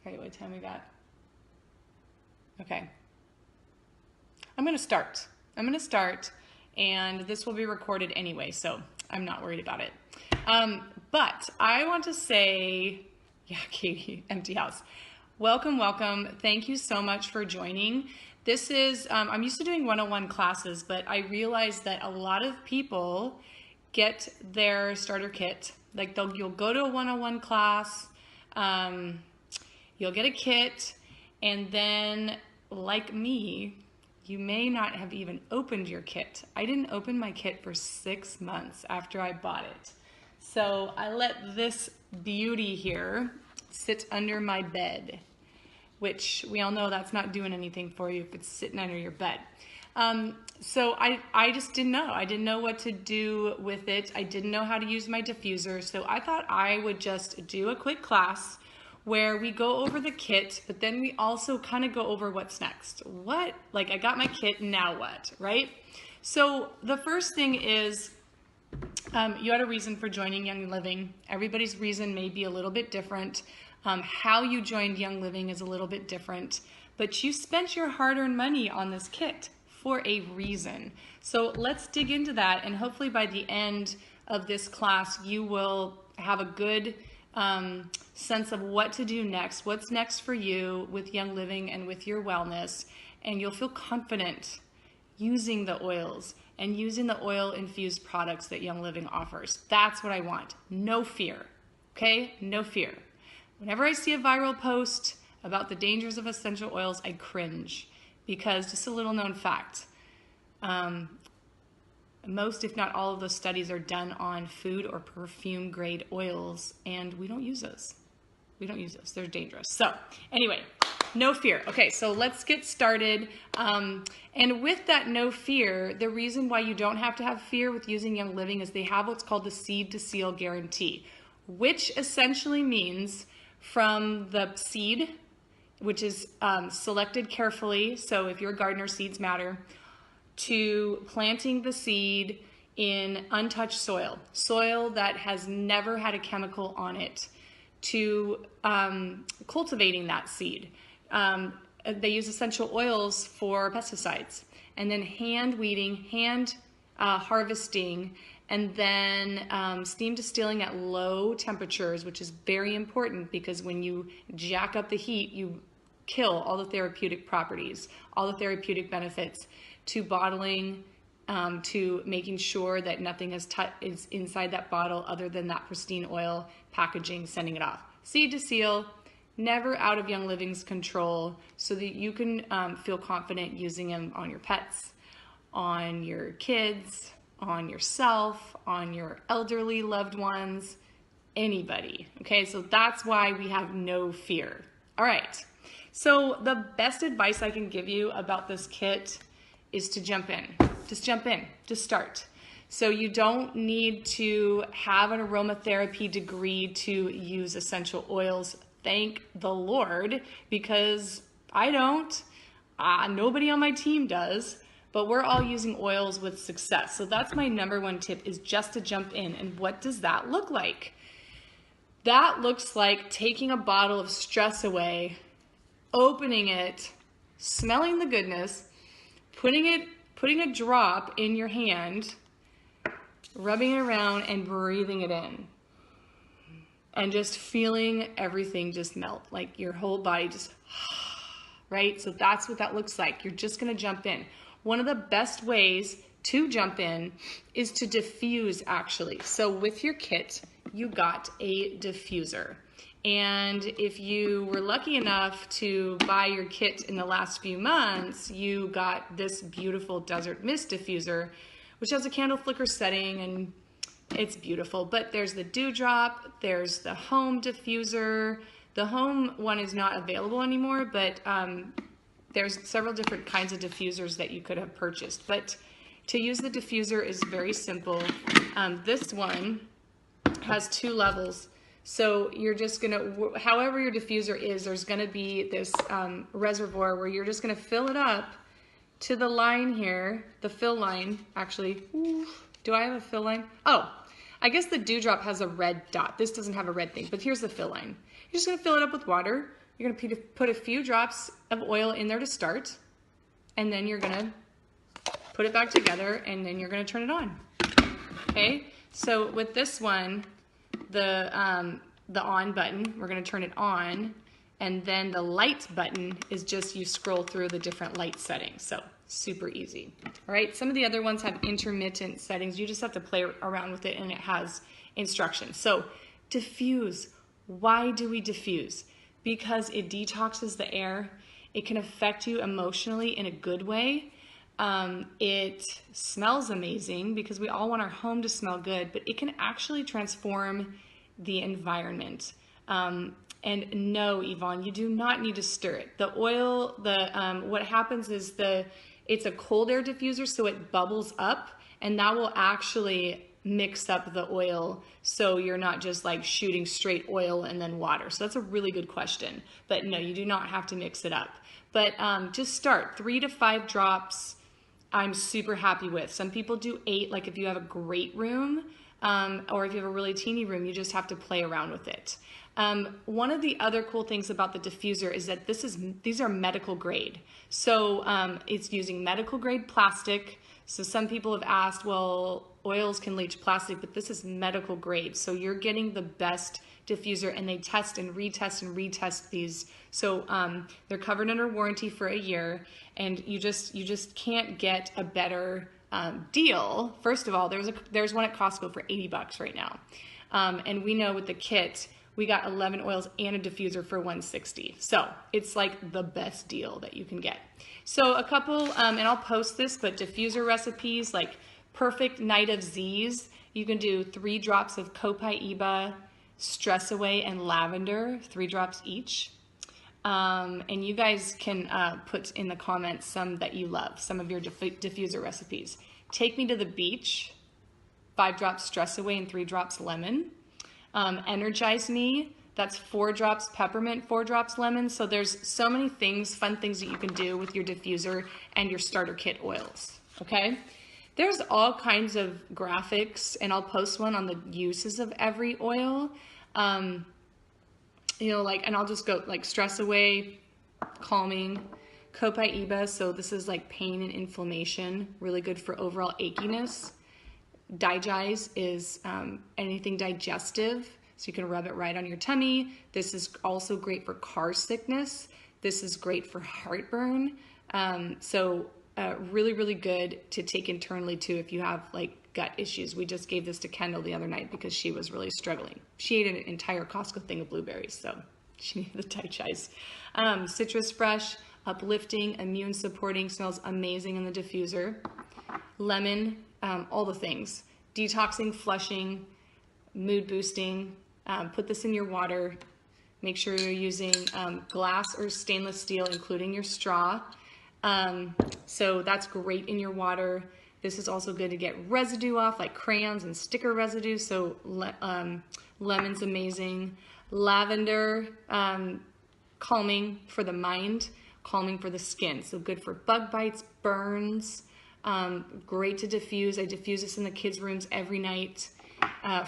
Okay, what time we got? Okay. I'm gonna start. And this will be recorded anyway, so I'm not worried about it. But I want to say, yeah, Katie, empty house. Welcome, welcome. Thank you so much for joining. This is, I'm used to doing 101 classes, but I realized that a lot of people get their starter kit. Like you'll go to a 101 class, you'll get a kit, and then like me, you may not have even opened your kit. I didn't open my kit for 6 months after I bought it. So I let this beauty here sit under my bed, which we all know that's not doing anything for you if it's sitting under your bed. So I just didn't know. I didn't know what to do with it. I didn't know how to use my diffuser. So I thought I would just do a quick class where we go over the kit, but then we also kind of go over what's next. Like I got my kit, now what, right? So the first thing is, you had a reason for joining Young Living. Everybody's reason may be a little bit different. How you joined Young Living is a little bit different, but you spent your hard-earned money on this kit for a reason. So let's dig into that, and hopefully by the end of this class, you will have a good sense of what to do next, what's next for you with Young Living and with your wellness, and you'll feel confident using the oils and using the oil-infused products that Young Living offers. That's what I want. No fear, okay? No fear. Whenever I see a viral post about the dangers of essential oils, I cringe because just a little known fact, most, if not all of those studies are done on food or perfume grade oils, and we don't use those. We don't use those. They're dangerous. So anyway, no fear. Okay, so let's get started. And with that no fear, the reason why you don't have to have fear with using Young Living is they have what's called the seed to seal guarantee, which essentially means from the seed, which is selected carefully, so if you're a gardener, seeds matter, to planting the seed in untouched soil, soil that has never had a chemical on it, to cultivating that seed. They use essential oils for pesticides, and then hand weeding, hand harvesting, and then steam distilling at low temperatures, which is very important because when you jack up the heat, you kill all the therapeutic properties, all the therapeutic benefits, to bottling, to making sure that nothing is inside that bottle other than that pristine oil, packaging, sending it off. Seed to seal, never out of Young Living's control, so that you can feel confident using them on your pets, on your kids, on yourself, on your elderly loved ones, anybody. Okay, so that's why we have no fear. All right, so the best advice I can give you about this kit is to jump in. Just jump in, just start. So you don't need to have an aromatherapy degree to use essential oils. Thank the Lord, because I don't, nobody on my team does, but we're all using oils with success. So that's my number one tip, is just to jump in. And what does that look like? That looks like taking a bottle of Stress Away, opening it, smelling the goodness, putting a drop in your hand, rubbing it around and breathing it in. And just feeling everything just melt, like your whole body just, right? So that's what that looks like. You're just gonna jump in. One of the best ways to jump in is to diffuse, actually. So with your kit, you got a diffuser. And if you were lucky enough to buy your kit in the last few months, you got this beautiful Desert Mist diffuser, which has a candle flicker setting, and it's beautiful. But there's the Dewdrop, there's the Home diffuser. The Home one is not available anymore, but there's several different kinds of diffusers that you could have purchased. But to use the diffuser is very simple. This one has 2 levels. So you're just gonna, however your diffuser is, there's gonna be this reservoir where you're just gonna fill it up to the line here, the fill line, actually. Do I have a fill line? Oh, I guess the Dewdrop has a red dot. This doesn't have a red thing, but here's the fill line. You're just gonna fill it up with water, You're gonna put a few drops of oil in there to start, and then you're gonna put it back together, and then you're gonna turn it on. Okay, so with this one, the on button, we're gonna turn it on, and then the light button is just you scroll through the different light settings. So super easy. All right, some of the other ones have intermittent settings. You just have to play around with it, and it has instructions. So diffuse. Why do we diffuse? Because it detoxes the air. It can affect you emotionally in a good way. It smells amazing because we all want our home to smell good, but it can actually transform the environment. And no, Yvonne, you do not need to stir it. The oil, what happens is it's a cold air diffuser, so it bubbles up, and that will actually mix up the oil, so you're not just like shooting straight oil and then water. So that's a really good question. But no, you do not have to mix it up. But just start 3 to 5 drops. I'm super happy with. Some people do 8, like if you have a great room, or if you have a really teeny room, you just have to play around with it. One of the other cool things about the diffuser is that these are medical grade. So it's using medical grade plastic. So some people have asked, well, oils can leach plastic, but this is medical grade. So you're getting the best diffuser, and they test and retest these. So they're covered under warranty for a year, and you just can't get a better deal. First of all, there's one at Costco for $80 right now. And we know with the kit, we got 11 oils and a diffuser for $160. So it's like the best deal that you can get. So a couple, and I'll post this, but diffuser recipes like Perfect Night of Z's. You can do 3 drops of Copaiba, Stress Away, and Lavender, 3 drops each. And you guys can put in the comments some that you love, some of your diffuser recipes. Take Me to the Beach, 5 drops Stress Away and 3 drops lemon. Energize Me, that's 4 drops peppermint, 4 drops lemon. So there's so many things, fun things that you can do with your diffuser and your starter kit oils, okay? There's all kinds of graphics, and I'll post one on the uses of every oil. You know, like, and I'll just go like Stress Away, calming, Copaiba, so this is like pain and inflammation, really good for overall achiness. Digize is anything digestive, so you can rub it right on your tummy. This is also great for car sickness. This is great for heartburn. Really, really good to take internally too if you have like gut issues. We just gave this to Kendall the other night because she was really struggling. She ate an entire Costco thing of blueberries, so she needed the Digize. Citrus Fresh, uplifting, immune supporting, smells amazing in the diffuser. Lemon, all the things. Detoxing, flushing, mood boosting. Put this in your water. Make sure you're using glass or stainless steel, including your straw. So that's great in your water. This is also good to get residue off, like crayons and sticker residue. So lemon's amazing. Lavender, calming for the mind, calming for the skin. So good for bug bites, burns. Great to diffuse. I diffuse this in the kids' rooms every night.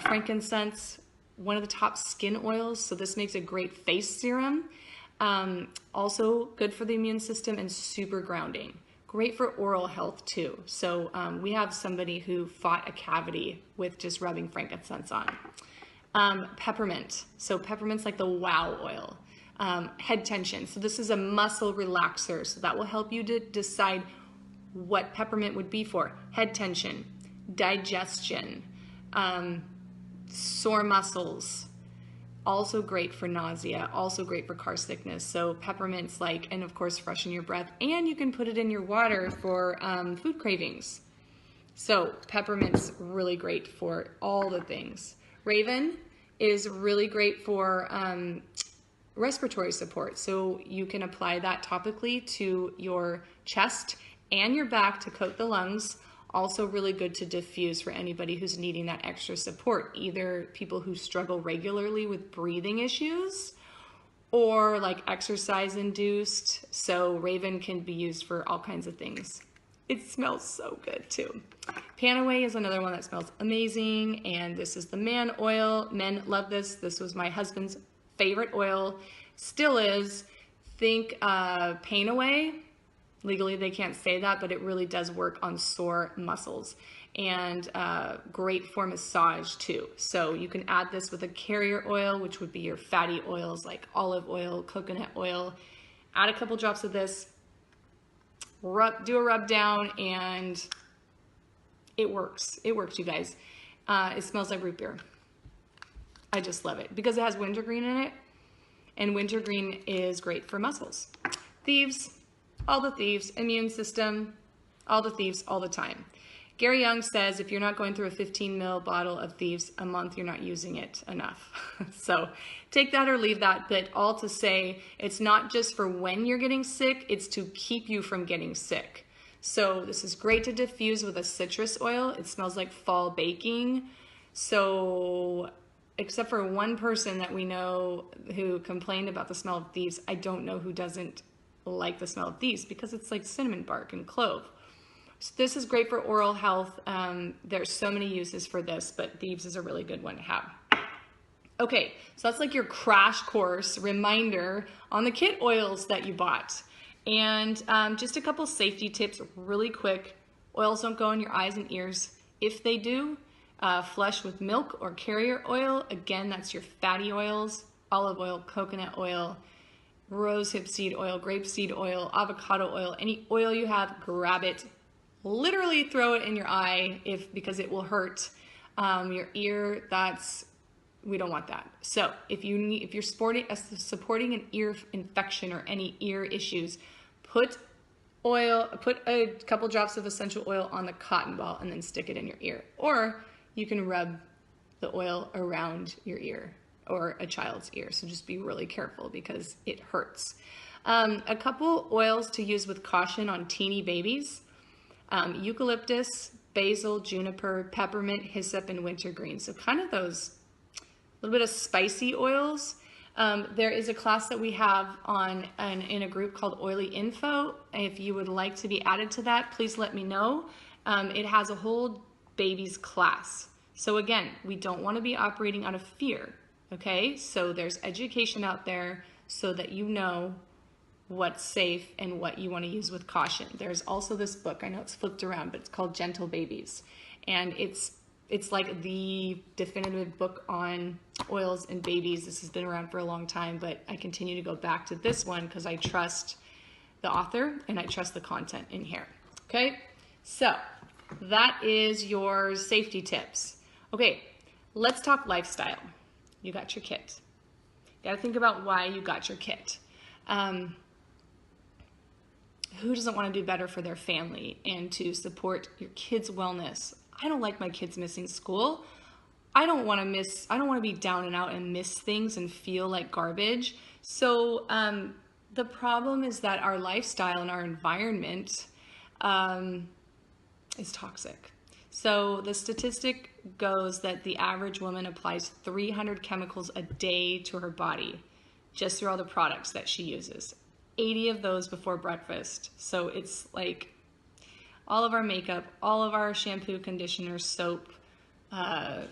Frankincense, one of the top skin oils. So this makes a great face serum. Also good for the immune system and super grounding. Great for oral health too. So we have somebody who fought a cavity with just rubbing frankincense on. Peppermint. So peppermint's like the wow oil. Head tension. So this is a muscle relaxer. So that will help you to decide what peppermint would be for. Head tension, digestion, sore muscles. Also great for nausea, also great for car sickness. So peppermint's like, and of course freshen your breath, and you can put it in your water for food cravings. So peppermint's really great for all the things. Raven is really great for respiratory support. So you can apply that topically to your chest and your back to coat the lungs. Also really good to diffuse for anybody who's needing that extra support, either people who struggle regularly with breathing issues or like exercise induced. So Raven can be used for all kinds of things. It smells so good too. Panaway is another one that smells amazing, and this is the man oil. Men love this. This was my husband's favorite oil. still is. Think Pain Away. Legally, they can't say that, but it really does work on sore muscles. And great for massage too. So you can add this with a carrier oil, which would be your fatty oils like olive oil, coconut oil. Add a couple drops of this, do a rub down, and it works. It works, you guys. It smells like root beer. I just love it because it has wintergreen in it, and wintergreen is great for muscles. Thieves, all the thieves, immune system, all the thieves all the time. Gary Young says if you're not going through a 15 ml bottle of Thieves a month, you're not using it enough. So take that or leave that, but all to say, it's not just for when you're getting sick, it's to keep you from getting sick. So this is great to diffuse with a citrus oil. It smells like fall baking. So except for one person that we know who complained about the smell of Thieves, I don't know who doesn't like the smell of Thieves because it's like cinnamon bark and clove. So this is great for oral health. There's so many uses for this, but Thieves is a really good one to have. Okay, so that's like your crash course reminder on the kit oils that you bought. And just a couple safety tips really quick. Oils don't go in your eyes and ears. If they do, flush with milk or carrier oil. Again, that's your fatty oils, olive oil, coconut oil, rosehip seed oil, grapeseed oil, avocado oil, any oil you have, grab it. Literally throw it in your eye because it will hurt your ear. We don't want that. So if you're supporting an ear infection or any ear issues, put a couple drops of essential oil on the cotton ball and then stick it in your ear. Or you can rub the oil around your ear or a child's ear. So just be really careful because it hurts. A couple oils to use with caution on teeny babies. Eucalyptus, basil, juniper, peppermint, hyssop, and wintergreen. So kind of those little bit of spicy oils. There is a class that we have in a group called Oily Info. If you would like to be added to that, please let me know. It has a whole babies class. So again, we don't want to be operating out of fear. Okay, so there's education out there so that you know what's safe and what you want to use with caution. There's also this book, I know it's flipped around, but it's called Gentle Babies. And it's like the definitive book on oils and babies. This has been around for a long time, but I continue to go back to this one because I trust the author and I trust the content in here. Okay, so that is your safety tips. Okay, let's talk lifestyle. You got your kit. You got to think about why you got your kit. Who doesn't want to do better for their family and to support your kids' wellness? I don't like my kids missing school. I don't want to be down and out and miss things and feel like garbage. So the problem is that our lifestyle and our environment is toxic. So the statistic goes that the average woman applies 300 chemicals a day to her body just through all the products that she uses. 80 of those before breakfast. So it's like all of our makeup, all of our shampoo, conditioner, soap, and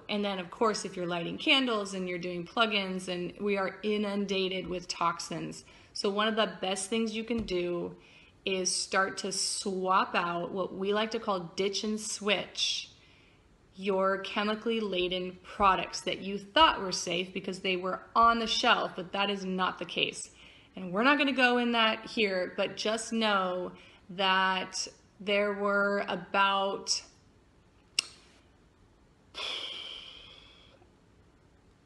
then of course if you're lighting candles and you're doing plug-ins, and we are inundated with toxins. So one of the best things you can do is start to swap out what we like to call ditch and switch your chemically laden products that you thought were safe because they were on the shelf, but that is not the case. And we're not going to go in that here, but just know that there were about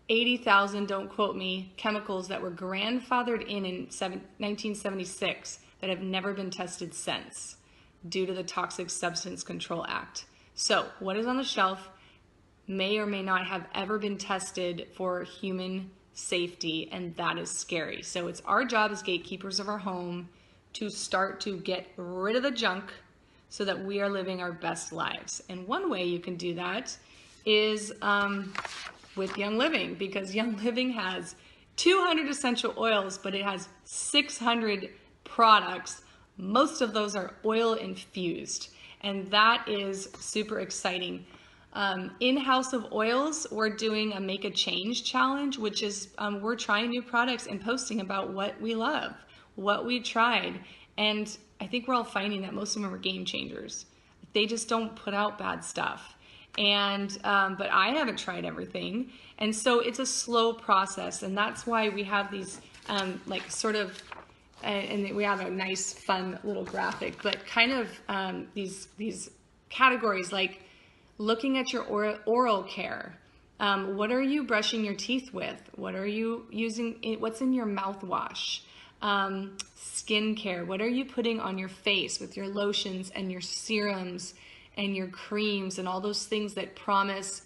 80,000, don't quote me, chemicals that were grandfathered in 1976 that have never been tested since due to the Toxic Substance Control Act. So what is on the shelf may or may not have ever been tested for human safety, and that is scary. So it's our job as gatekeepers of our home to start to get rid of the junk so that we are living our best lives. And one way you can do that is with Young Living, because Young Living has 200 essential oils, but it has 600 products. Most of those are oil infused, and that is super exciting. In House of Oils, we're doing a Make a Change challenge, which is we're trying new products and posting about what we love, what we tried. And I think we're all finding that most of them are game changers. They just don't put out bad stuff. And but I haven't tried everything. And so it's a slow process. And that's why we have these like sort of, and we have a nice, fun little graphic, but kind of these categories like looking at your oral care. What are you brushing your teeth with? What are you using? What's in your mouthwash? Skincare. What are you putting on your face with your lotions and your serums and your creams and all those things that promise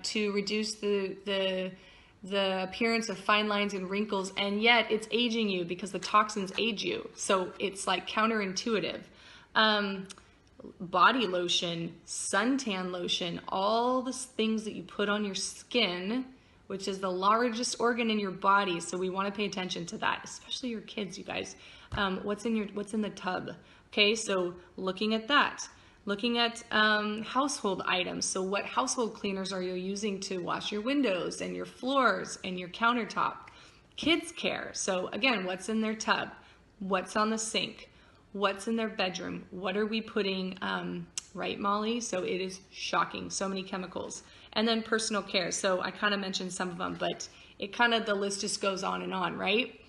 to reduce the appearance of fine lines and wrinkles, and yet it's aging you because the toxins age you. So it's like counterintuitive. Body lotion, suntan lotion, all the things that you put on your skin, which is the largest organ in your body. So we want to pay attention to that, especially your kids, you guys. What's in the tub? Okay, so looking at that. Looking at household items. So what household cleaners are you using to wash your windows and your floors and your countertop? Kids care. So again, what's in their tub? What's on the sink? What's in their bedroom? What are we putting, right, Molly? So it is shocking, so many chemicals. And then personal care. So I kind of mentioned some of them, but it kind of, the list just goes on, right?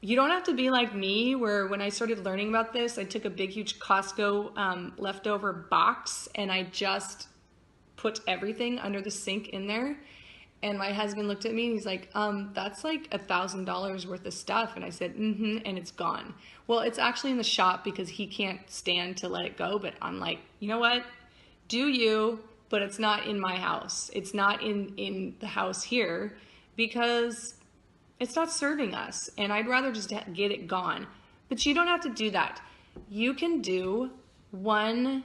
You don't have to be like me, where when I started learning about this, I took a big, huge Costco leftover box and I just put everything under the sink in there. And my husband looked at me and he's like, that's like $1,000 worth of stuff. And I said, and it's gone. Well, it's actually in the shop because he can't stand to let it go. But I'm like, you know what? Do you, but it's not in my house. It's not in the house here because it's not serving us. And I'd rather just get it gone. But you don't have to do that. You can do one,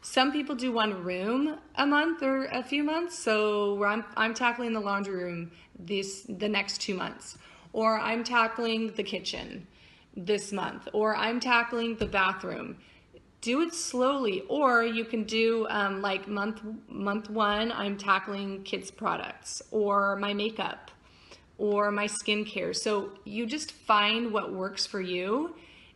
some people do one room a month or a few months. So I'm tackling the laundry room the next 2 months, or I'm tackling the kitchen this month, or I'm tackling the bathroom. Do it slowly, or you can do like month one, I'm tackling kids products or my makeup or my skincare. So you just find what works for you,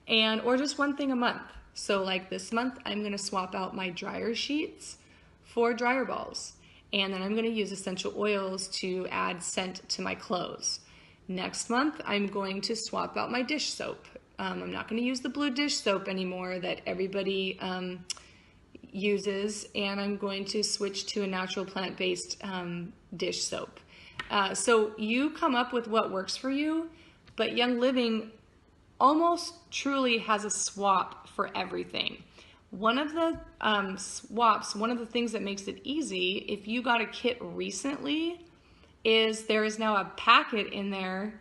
or just one thing a month. So like this month, I'm gonna swap out my dryer sheets for dryer balls. And then I'm gonna use essential oils to add scent to my clothes. Next month, I'm going to swap out my dish soap. I'm not gonna use the blue dish soap anymore that everybody uses, and I'm going to switch to a natural plant-based dish soap. So you come up with what works for you, but Young Living almost truly has a swap for everything. One of the swaps, one of the things that makes it easy, if you got a kit recently, is there is now a packet in there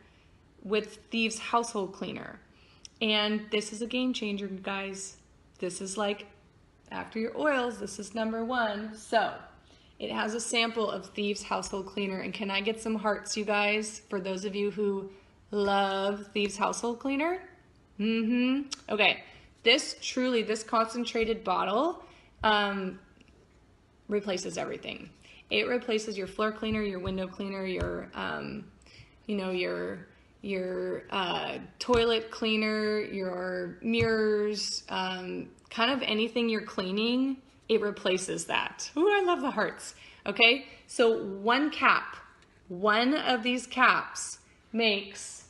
with Thieves Household Cleaner. And this is a game changer, guys. This is like, after your oils, this is number one. So it has a sample of Thieves Household Cleaner. And can I get some hearts, you guys, for those of you who love Thieves Household Cleaner? Okay, this concentrated bottle replaces everything. It replaces your floor cleaner, your window cleaner, your toilet cleaner, your mirrors, kind of anything you're cleaning, it replaces that. Ooh, I love the hearts. Okay, so one of these caps makes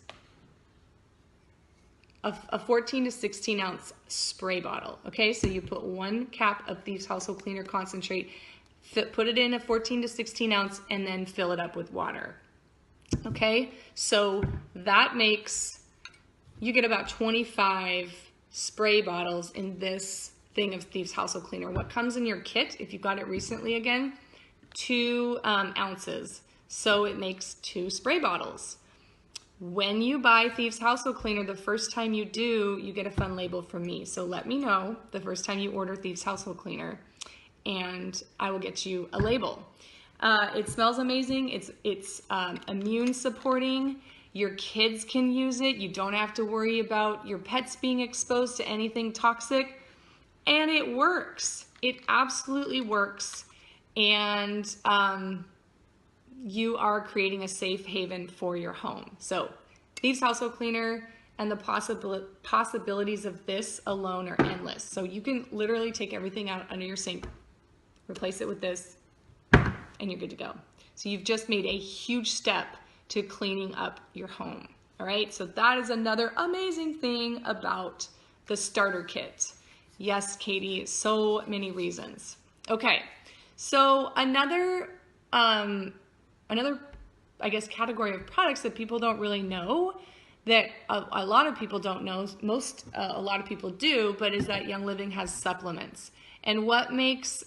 a 14 to 16 ounce spray bottle. Okay, so you put one cap of Thieves Household Cleaner concentrate, put it in a 14 to 16 ounce, and then fill it up with water. Okay, so that makes, you get about 25 spray bottles in this thing of Thieves Household Cleaner. What comes in your kit, if you got it recently again, 2 ounces. So it makes 2 spray bottles. When you buy Thieves Household Cleaner, the first time you do, you get a fun label from me. So let me know the first time you order Thieves Household Cleaner, and I will get you a label. It smells amazing. It's immune supporting. Your kids can use it. You don't have to worry about your pets being exposed to anything toxic. And it works. It absolutely works. And you are creating a safe haven for your home. So Thieves Household Cleaner and the possibilities of this alone are endless. So you can literally take everything out under your sink, replace it with this, and you're good to go. So you've just made a huge step to cleaning up your home. All right, so that is another amazing thing about the starter kit. Yes, Katie, so many reasons. Okay, so another I guess category of products that people don't really know, that a lot of people don't know, a lot of people do, but is that Young Living has supplements. And what makes,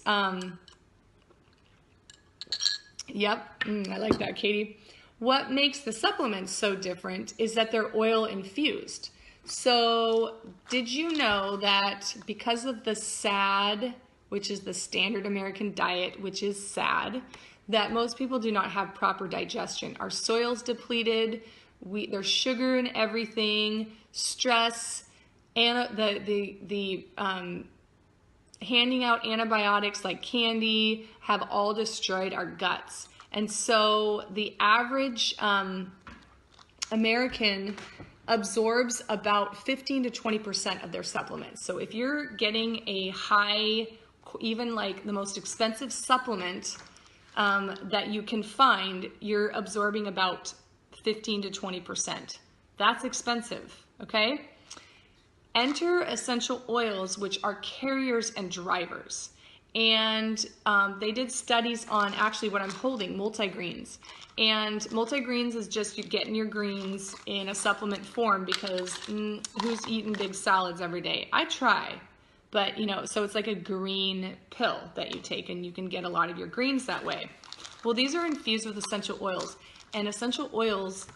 yep, I like that, Katie. What makes the supplements so different is that they're oil infused. So did you know that because of the SAD, which is the standard American diet, which is SAD, that most people do not have proper digestion. Our soil's depleted, there's sugar in everything, stress, and the handing out antibiotics like candy have all destroyed our guts. And so the average American absorbs about 15 to 20% of their supplements. So if you're getting a high, even like the most expensive supplement that you can find, you're absorbing about 15 to 20%. That's expensive, okay? Enter essential oils, which are carriers and drivers. And they did studies on actually what I'm holding, multigreens. And multigreens is just you getting your greens in a supplement form because who's eating big salads every day? I try. But, you know, so it's like a green pill that you take and you can get a lot of your greens that way. Well, these are infused with essential oils, and essential oils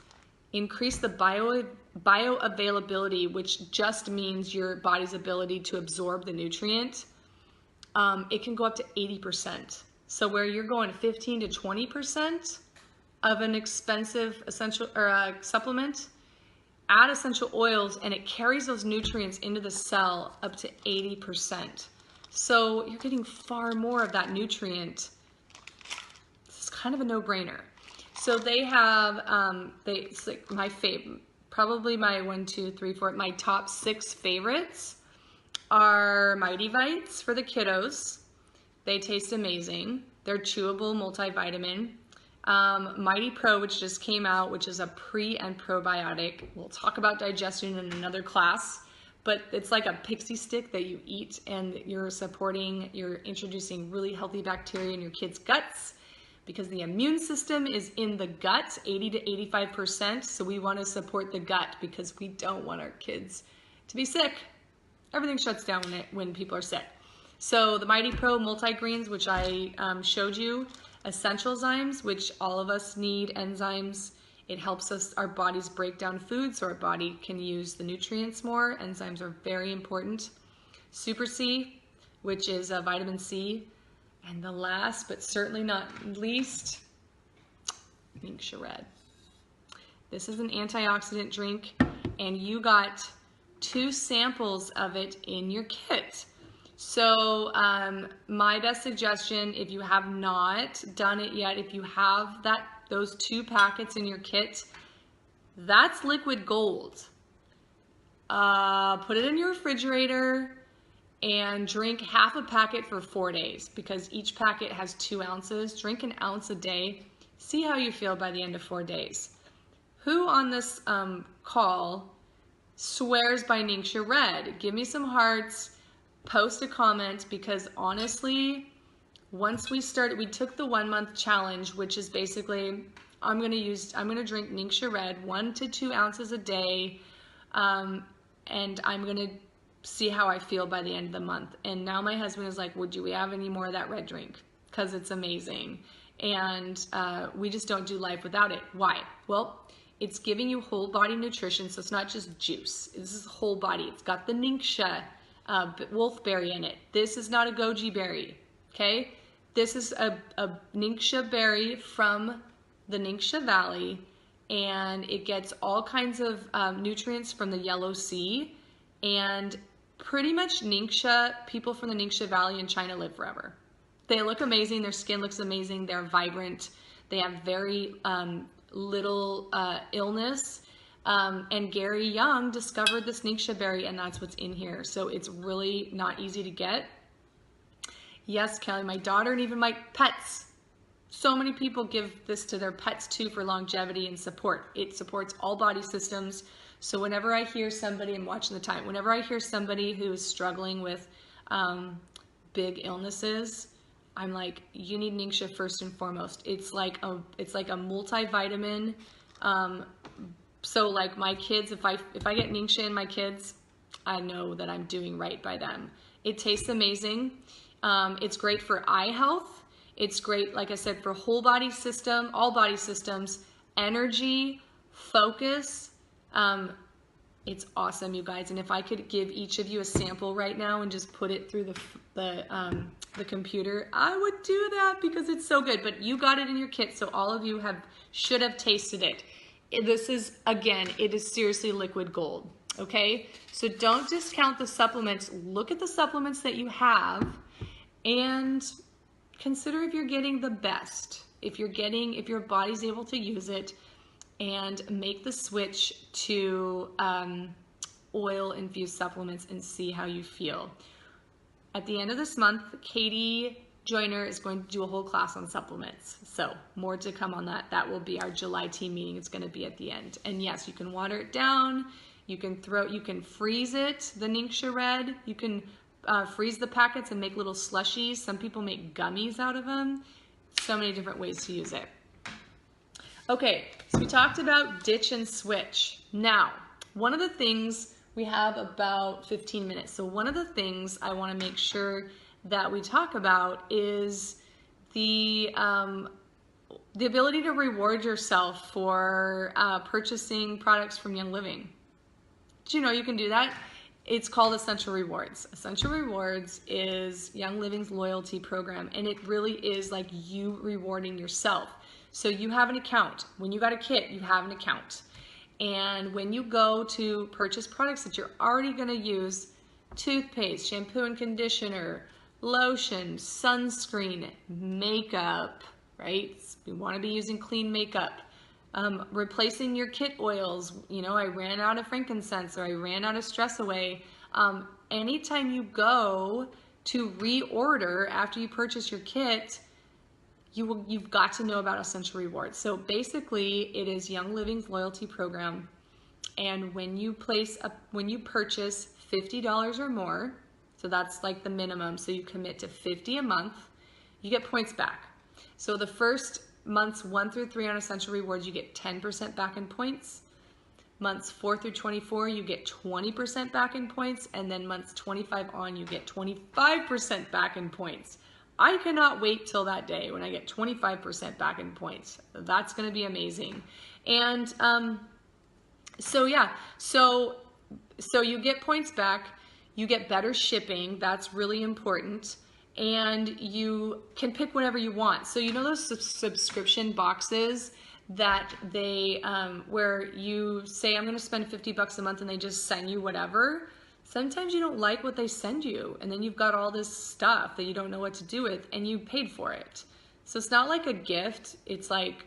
increase the bioavailability, which just means your body's ability to absorb the nutrient. It can go up to 80%. So where you're going 15 to 20% of an expensive essential or supplement, add essential oils and it carries those nutrients into the cell up to 80%. So you're getting far more of that nutrient. This is kind of a no-brainer. So they have, it's like my favorite, probably my 1, 2, 3, 4, my top 6 favorites are Mighty Vites for the kiddos. They taste amazing. They're chewable multivitamin. Mighty Pro, which just came out, which is a pre and probiotic. We'll talk about digestion in another class, but it's like a pixie stick that you eat and you're introducing really healthy bacteria in your kids' guts because the immune system is in the gut, 80 to 85%. So we want to support the gut because we don't want our kids to be sick. Everything shuts down when people are sick. So the Mighty Pro multigreens, which I showed you, essential enzymes, which all of us need enzymes. It helps our bodies break down food so our body can use the nutrients more. Enzymes are very important. Super C, which is vitamin C. And the last, but certainly not least, Ningxia Red. This is an antioxidant drink, and you got 2 samples of it in your kit. So my best suggestion, if you have not done it yet, if you have those 2 packets in your kit, that's liquid gold. Put it in your refrigerator and drink half a packet for 4 days because each packet has 2 ounces. Drink an ounce a day. See how you feel by the end of 4 days. Who on this call swears by Ningxia Red? Give me some hearts. Post a comment because honestly, once we took the 1 month challenge, which is basically, I'm gonna drink Ningxia Red 1 to 2 ounces a day, and I'm gonna see how I feel by the end of the month. And now my husband is like, do we have any more of that red drink? Because it's amazing. And we just don't do life without it. Why? Well, it's giving you whole body nutrition, so it's not just juice. This is whole body. It's got the Ningxia wolfberry in it. This is not a goji berry, okay? This is a Ningxia berry from the Ningxia Valley, and it gets all kinds of nutrients from the Yellow Sea. And pretty much Ningxia, people from the Ningxia Valley in China live forever. They look amazing. Their skin looks amazing. They're vibrant. They have very little illness. And Gary Young discovered this Ningxia berry, and that's what's in here. So it's really not easy to get. Yes, Kelly, my daughter and even my pets. So many people give this to their pets too for longevity and support. It supports all body systems. So whenever I hear somebody, I'm watching the time, whenever I hear somebody who is struggling with big illnesses, I'm like, you need Ningxia first and foremost. It's like a multivitamin. So like my kids, if I get Ningxia in my kids, I know that I'm doing right by them. It tastes amazing. It's great for eye health. It's great, like I said, for whole body system, all body systems, energy, focus. It's awesome, you guys. And if I could give each of you a sample right now and just put it through the computer, I would do that because it's so good. But you got it in your kit, so all of you should have tasted it. This is, again, it is seriously liquid gold, okay? So don't discount the supplements. Look at the supplements that you have and consider if you're getting the best, if your body's able to use it, and make the switch to oil-infused supplements and see how you feel. At the end of this month, Katie Joyner is going to do a whole class on supplements. So more to come on that. That will be our July team meeting. It's going to be at the end. And yes, you can water it down. You can freeze it, the Ningxia Red. You can freeze the packets and make little slushies. Some people make gummies out of them. So many different ways to use it. Okay, so we talked about ditch and switch. Now, one of the things, we have about 15 minutes. So one of the things I want to make sure that we talk about is the ability to reward yourself for purchasing products from Young Living. Did you know you can do that? It's called Essential Rewards. Essential Rewards is Young Living's loyalty program, and it really is like you rewarding yourself. So you have an account. When you got a kit, you have an account. And when you go to purchase products that you're already going to use, toothpaste, shampoo and conditioner, lotion, sunscreen, makeup, right? You want to be using clean makeup. Replacing your kit oils. You know, I ran out of frankincense or I ran out of Stress Away. Anytime you go to reorder after you purchase your kit, you've got to know about Essential Rewards. So basically, it is Young Living's loyalty program, and when you purchase $50 or more, so that's like the minimum, so you commit to $50 a month, you get points back. So the first months 1 through 3 on Essential Rewards, you get 10% back in points. Months 4 through 24, you get 20% back in points, and then months 25 on, you get 25% back in points. I cannot wait till that day when I get 25% back in points. That's going to be amazing. And so yeah, so you get points back, you get better shipping. That's really important. And you can pick whatever you want. So you know those subscription boxes that they, where you say, I'm going to spend $50 a month and they just send you whatever. Sometimes you don't like what they send you, and then you've got all this stuff that you don't know what to do with, and you paid for it. So it's not like a gift. It's like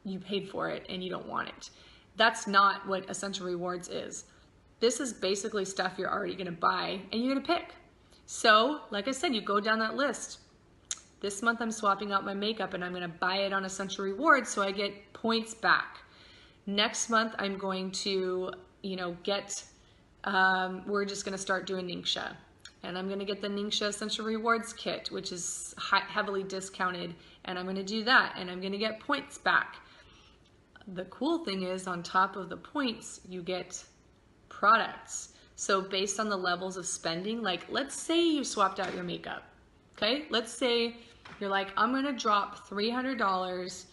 you paid for it and you don't want it. That's not what Essential Rewards is. This is basically stuff you're already going to buy and you're going to pick. So, like I said, you go down that list. This month I'm swapping out my makeup and I'm going to buy it on Essential Rewards so I get points back. Next month I'm going to, get, we're just going to start doing Ningxia. And I'm going to get the Ningxia Essential Rewards kit, which is heavily discounted. And I'm going to do that and I'm going to get points back. The cool thing is, on top of the points, you get products. So based on the levels of spending, like let's say you swapped out your makeup, okay? Let's say you're like, I'm gonna drop $300.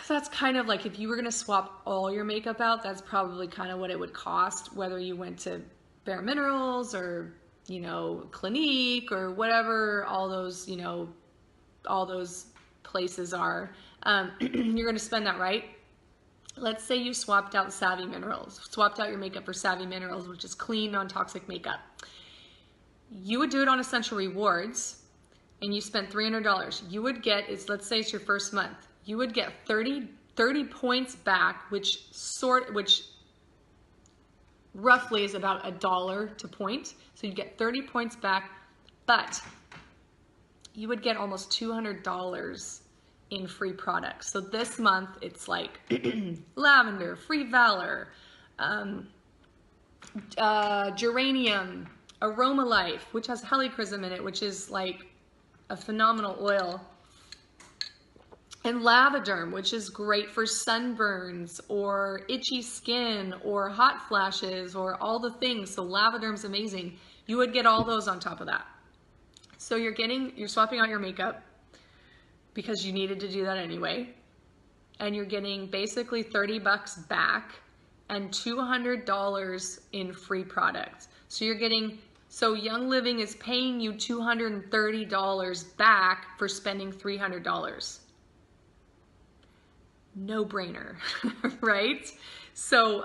That's kind of like if you were gonna swap all your makeup out, that's probably kind of what it would cost, whether you went to Bare Minerals or, Clinique or whatever, all those places are. You're gonna spend that, right? let's say you swapped out Savvy Minerals, swapped out your makeup for Savvy Minerals, which is clean, non-toxic makeup. You would do it on Essential Rewards and you spent $300. You would get, let's say it's your first month, you would get 30 points back, which roughly is about $1 to point. So you get 30 points back, but you would get almost $200 in free products. So this month it's like lavender, free valor, geranium, aroma life, which has helichrysum in it, which is like a phenomenal oil, and lavaderm, which is great for sunburns or itchy skin or hot flashes or all the things. So lavaderm's amazing. You would get all those on top of that. So you're swapping out your makeup because you needed to do that anyway. And you're getting basically 30 bucks back and $200 in free products. So Young Living is paying you $230 back for spending $300. No brainer, right? So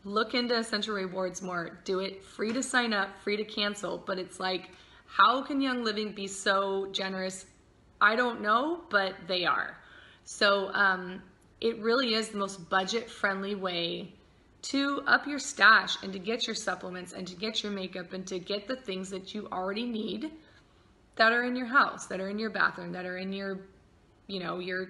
look into Essential Rewards more. Do it free to sign up, free to cancel, but it's like, how can Young Living be so generous? I don't know, but they are. So it really is the most budget-friendly way to up your stash and to get your supplements and to get your makeup and to get the things that you already need that are in your house, that are in your bathroom, that are in your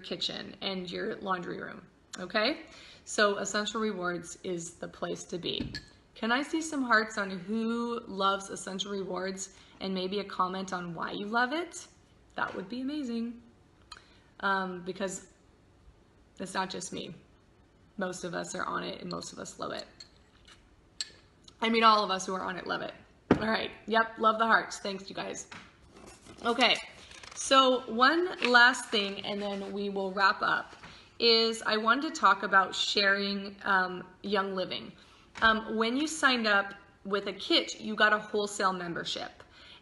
kitchen and your laundry room, okay? So Essential Rewards is the place to be. Can I see some hearts on who loves Essential Rewards and maybe a comment on why you love it? That would be amazing, because it's not just me. Most of us are on it and most of us love it. I mean, all of us who are on it love it. All right, yep, love the hearts. Thanks, you guys. Okay. So one last thing, and then we will wrap up, is I wanted to talk about sharing Young Living. When you signed up with a kit, you got a wholesale membership.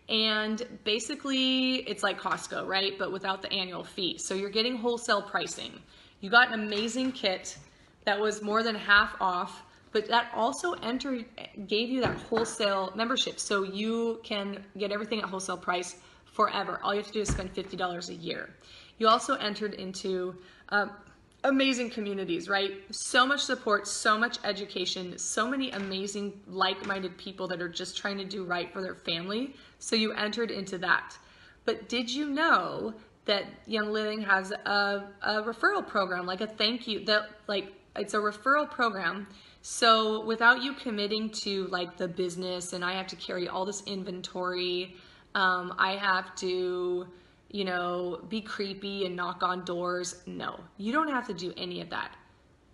And basically, it's like Costco, right? But without the annual fee. So you're getting wholesale pricing. You got an amazing kit that was more than half off, but that also gave you that wholesale membership. So you can get everything at wholesale price forever. All you have to do is spend $50 a year. You also entered into amazing communities, right? So much support, so much education, so many amazing like-minded people that are just trying to do right for their family. So you entered into that. But did you know that Young Living has a referral program, like a thank you, it's a referral program. So without you committing to like the business and I have to carry all this inventory, I have to, be creepy and knock on doors. No, you don't have to do any of that.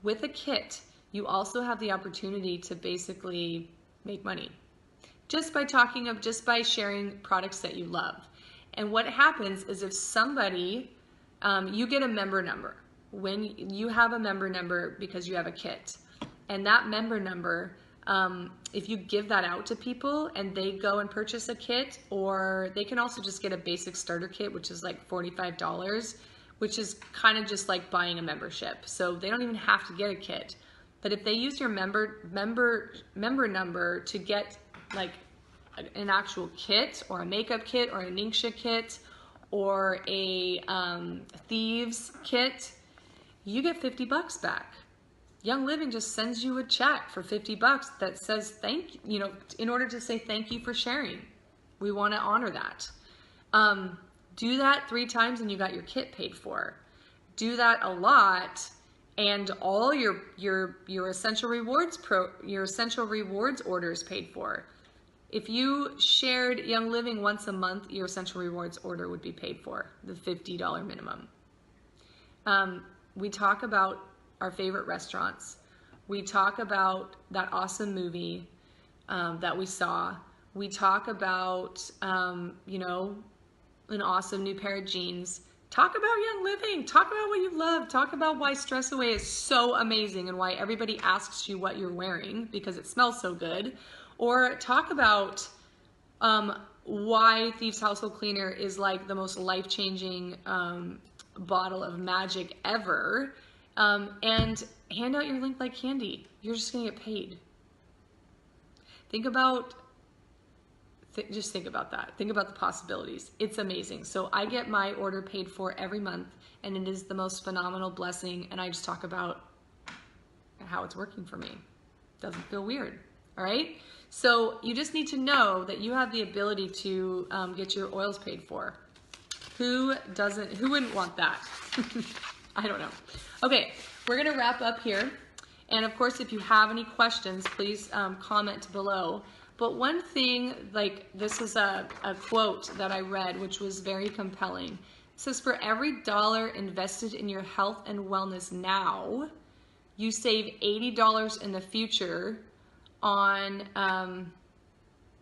With a kit, you also have the opportunity to basically make money just by sharing products that you love. And what happens is if somebody, you get a member number. When you have a member number because you have a kit, and that member number, if you give that out to people and they go and purchase a kit, or they can also just get a basic starter kit, which is like $45, which is kind of just like buying a membership. So they don't even have to get a kit. But if they use your member number to get like an actual kit or a makeup kit or a Ningxia kit or a Thieves kit, you get 50 bucks back. Young Living just sends you a check for 50 bucks that says thank you, in order to say thank you for sharing. We want to honor that. Do that 3 times and you got your kit paid for. Do that a lot and all your Essential Rewards orders paid for. If you shared Young Living once a month, your Essential Rewards order would be paid for, the $50 minimum. We talk about our favorite restaurants. We talk about that awesome movie that we saw. We talk about, an awesome new pair of jeans. Talk about Young Living. Talk about what you love. Talk about why Stress Away is so amazing and why everybody asks you what you're wearing because it smells so good. Or talk about why Thieves Household Cleaner is like the most life-changing bottle of magic ever, And hand out your link like candy. You're just gonna get paid. Just think about that. Think about the possibilities. It's amazing. So I get my order paid for every month, and it is the most phenomenal blessing. And I just talk about how it's working for me. Doesn't feel weird. All right. So you just need to know that you have the ability to get your oils paid for. Who wouldn't want that? I don't know. Okay, we're gonna wrap up here. And of course, if you have any questions, please comment below. But one thing, like this is a quote that I read, which was very compelling. It says, for every dollar invested in your health and wellness now, you save $80 in the future on,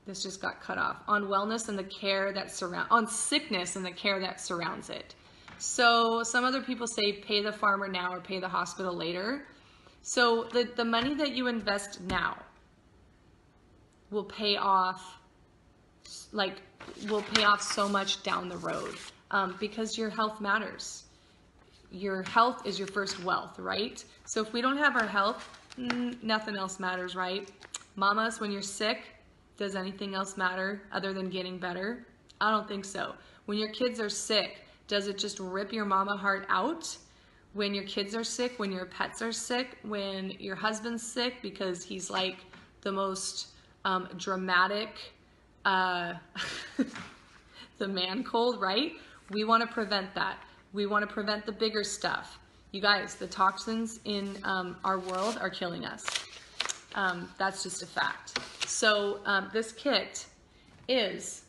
this just got cut off, on wellness and the care that on sickness and the care that surrounds it. So some other people say pay the farmer now or pay the hospital later. So the money that you invest now will pay off, so much down the road, because your health matters. Your health is your first wealth, right? So if we don't have our health, nothing else matters, right? Mamas, when you're sick, does anything else matter other than getting better? I don't think so. When your kids are sick, does it just rip your mama heart out? When your kids are sick, when your pets are sick, when your husband's sick because he's like the most dramatic, the man cold, right? We want to prevent that. We want to prevent the bigger stuff. You guys, the toxins in our world are killing us. That's just a fact. So this kit is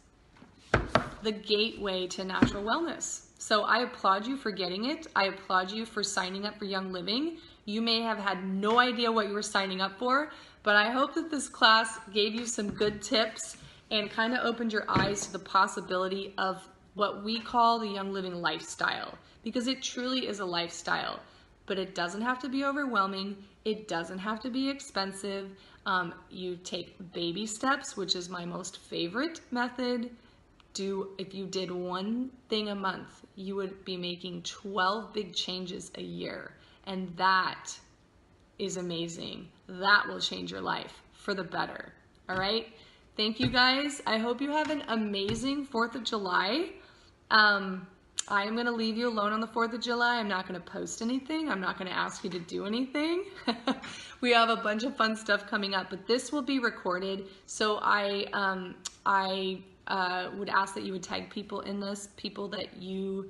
the gateway to natural wellness. So I applaud you for getting it. I applaud you for signing up for Young Living. You may have had no idea what you were signing up for, but I hope that this class gave you some good tips and kind of opened your eyes to the possibility of what we call the Young Living lifestyle, because it truly is a lifestyle, but it doesn't have to be overwhelming. It doesn't have to be expensive. You take baby steps, which is my most favorite method. If you did one thing a month, you would be making 12 big changes a year. And that is amazing. That will change your life for the better. All right. Thank you guys. I hope you have an amazing 4th of July. I am going to leave you alone on the 4th of July. I'm not going to post anything. I'm not going to ask you to do anything. We have a bunch of fun stuff coming up, but this will be recorded. So I would ask that you would tag people in this, people that you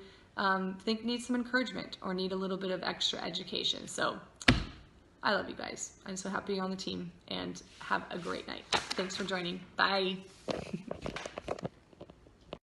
think need some encouragement or need a little bit of extra education. So I love you guys. I'm so happy you're on the team, and have a great night. Thanks for joining. Bye.